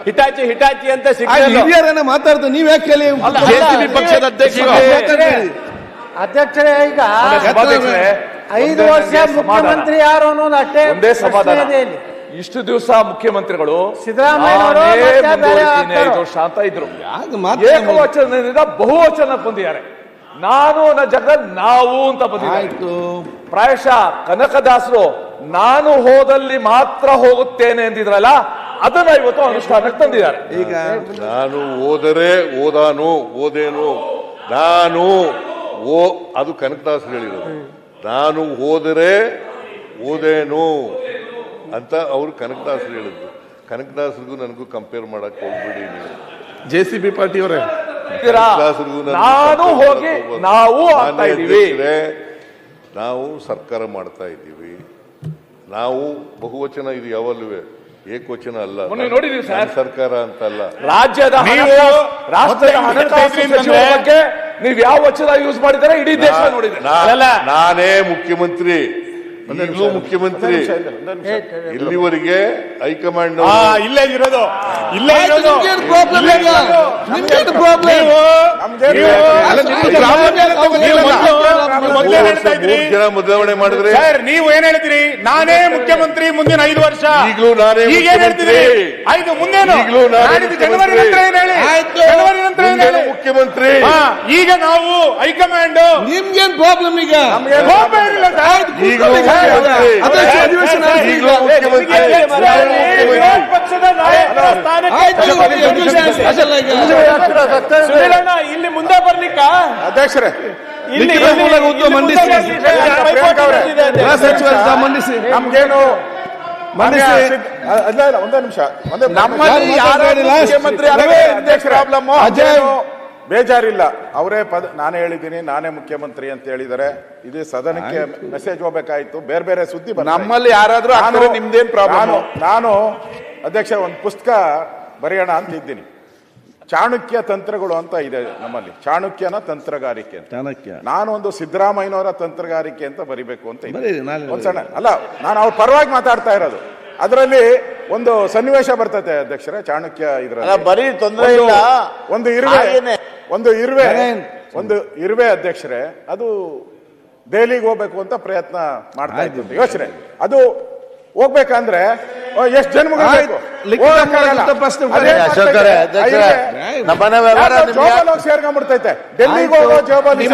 Hitachi Hitachi ಅಂತ ಹಿರಿಯರನ್ನ ಮಾತಾಡ್ತಾರೆ, ನೀವ್ ಯಾಕೆ ಕೇಳಿ? ಜೆಸಿಬಿ ಪಕ್ಷದ ಅಧ್ಯಕ್ಷರು ಅಧ್ಯಕ್ಷರೇ, ಈಗ 5 ವರ್ಷ ಮುಖ್ಯಮಂತ್ರಿ ಯಾರು ಅನ್ನೋದು ಅಷ್ಟೇ ಒಂದೇ ಸಮಾಧಾನ. ಇಷ್ಟು ದಿವಸ ಮುಖ್ಯಮಂತ್ರಿಗಳು ಸಿದ್ದರಾಮಯ್ಯ 5 ವರ್ಷ ಅಂತ ಇದ್ರು. ಏಕವಚನದಿಂದ ಬಹುವಚನ ಬಂದಿದ್ದಾರೆ. ನಾನು ಜಗನ್ ನಾವು ಅಂತ ಬಂದಿದ್ದಾರೆ. ಪ್ರಾಯಶಃ ಕನಕದಾಸರು ನಾನು ಹೋದಲ್ಲಿ ಮಾತ್ರ ಹೋಗುತ್ತೇನೆ ಅಂದಿದ್ರಲ್ಲ, ಅದನ್ನ ಇವತ್ತು ಅನುಷ್ಠಾನಕ್ಕೆ ತಂದಿದ್ದಾರೆ. ಈಗ ನಾನು ಹೋದರೆ ಓದಾನು ಓದೇನು, ನಾನು ಅದು ಕನಕದಾಸರು ಹೇಳಿರೋದು. ನಾನು ಹೋದರೆ ಓದೇನು ಅಂತ ಅವರು ಕನಕದಾಸರು ಹೇಳಿದ್ರು. ಕನಕದಾಸರಿಗೂ ನನಗೂ ಕಂಪೇರ್ ಮಾಡಕ್ ಹೋಗ್ಬಿಡಿ ನೀವು. ಜೆಸಿಬಿ ಪಾರ್ಟಿಯವರೇ, ನಾನು ಹೋಗಿ ನಾವು ಆಗ್ತಾ ಇದೀವಿ. ನಾವು ಸರ್ಕಾರ ಮಾಡ್ತಾ ಇದ್ದೀವಿ. ನಾವು ಬಹುವಚನ ಇದು ಯಾವಲ್ಲೂ ಏಕವಚನ ಅಲ್ಲ. ನೋಡಿದೀವಿ ಸರ್, ಸರ್ಕಾರ ಅಂತ ಅಲ್ಲ. ರಾಜ್ಯದ ರಾಷ್ಟ್ರದ ಹಣಕಾಸು ಸಚಿವರ ಬಗ್ಗೆ ನೀವು ಯಾವ ವಚನ ಯೂಸ್ ಮಾಡಿದರೆ ಇಡೀ ದೇಶ ನೋಡಿದೆ. ನಾನೇ ಮುಖ್ಯಮಂತ್ರಿ, ಈಗಲೂ ಮುಖ್ಯಮಂತ್ರಿ. ಇಲ್ಲಿವರೆಗೆ ಹೈಕಮಾಂಡ್ ಇಲ್ಲೇ ಇರೋದು, ಇಲ್ಲೇ ಇರೋದು. ಜನ ಬದಲಾವಣೆ ಮಾಡಿದ್ರೆ ನೀವು ಏನ್ ಹೇಳ್ತೀರಿ? ನಾನೇ ಮುಖ್ಯಮಂತ್ರಿ ಮುಂದಿನ 5 ವರ್ಷ. ಈಗಲೂ ನಾನೇ ಹೇಳ್ತೀರಿ 5 ಮುಂದೇನು? ಜನವರಿ ನಂತರ ಏನ್ ಹೇಳಿ? ಜನವರಿ ನಂತರ ಏನ್ ಹೇಳಿ? ಮುಖ್ಯಮಂತ್ರಿ. ಈಗ ನಾವು ಹೈಕಮಾಂಡ್. ನಿಮ್ಗೇನ್ ಪ್ರಾಬ್ಲಮ್? ಈಗ ಪಕ್ಷದ ನಾಯಕರ ಸ್ಥಾನಕ್ಕೆ ಇಲ್ಲಿ ಮುಂದೆ ಬರ್ಲಿಕ್ಕ ಅಧ್ಯಕ್ಷರೇ, ಇಲ್ಲಿ ಮಂಡಿಸಿ ಮಂಡಿಸಿ ನಮ್ಗೇನು ಒಂದೇ ನಿಮಿಷ, ಬೇಜಾರಿಲ್ಲ. ಅವರೇ ನಾನೇ ಹೇಳಿದ್ದೀನಿ, ನಾನೇ ಮುಖ್ಯಮಂತ್ರಿ ಅಂತ ಹೇಳಿದರೆ ಇದು ಸದನಕ್ಕೆ ಮೆಸೇಜ್ ಹೋಗ್ಬೇಕಾಯ್ತು. ಬೇರೆ ಬೇರೆ ಸುದ್ದಿ ನಮ್ಮಲ್ಲಿ ಯಾರಾದ್ರೂ ನಿಮ್ದೇನ್ ಪ್ರಾಬ್ಲಮ್? ನಾನು ಅಧ್ಯಕ್ಷ ಒಂದು ಪುಸ್ತಕ ಬರೆಯೋಣ ಅಂತ ಇದ್ದೀನಿ. ಚಾಣಕ್ಯ ತಂತ್ರಗಳು ಅಂತ ಇದೆ ನಮ್ಮಲ್ಲಿ. ಚಾಣಕ್ಯನ ತಂತ್ರಗಾರಿಕೆ ಅಂತ. ನಾನು ಒಂದು ಸಿದ್ದರಾಮಯ್ಯನವರ ತಂತ್ರಗಾರಿಕೆ ಅಂತ ಬರಿಬೇಕು ಅಂತ ಒಂದು ಸಣ್ಣ ಅಲ್ಲ, ನಾನು ಅವ್ರ ಪರವಾಗಿ ಮಾತಾಡ್ತಾ ಇರೋದು. ಅದರಲ್ಲಿ ಒಂದು ಸನ್ನಿವೇಶ ಬರ್ತದೆ ಅಧ್ಯಕ್ಷರೇ, ಚಾಣಕ್ಯ ಇದ್ರಲ್ಲಿ ಬರೀ ತೊಂದರೆ ಇಲ್ಲ. ಒಂದು ಇರುವೆ ಅಧ್ಯಕ್ಷರೇ, ಅದು ದೆಹಲಿಗೆ ಹೋಗ್ಬೇಕು ಅಂತ ಪ್ರಯತ್ನ ಮಾಡ್ತಾ ಇತ್ತು. ಯೋಚನೆ ಅದು ಹೋಗ್ಬೇಕಂದ್ರೆ ಎಷ್ಟು ಜನ್ಮಗಳು ಸೇರ್ಕೊಂಡ್ಬಿಡ್ತೈತೆ. ಡೆಲ್ಲಿಗೆ ಹೋಗೋ ಜವಾಬ್ದಾರಿ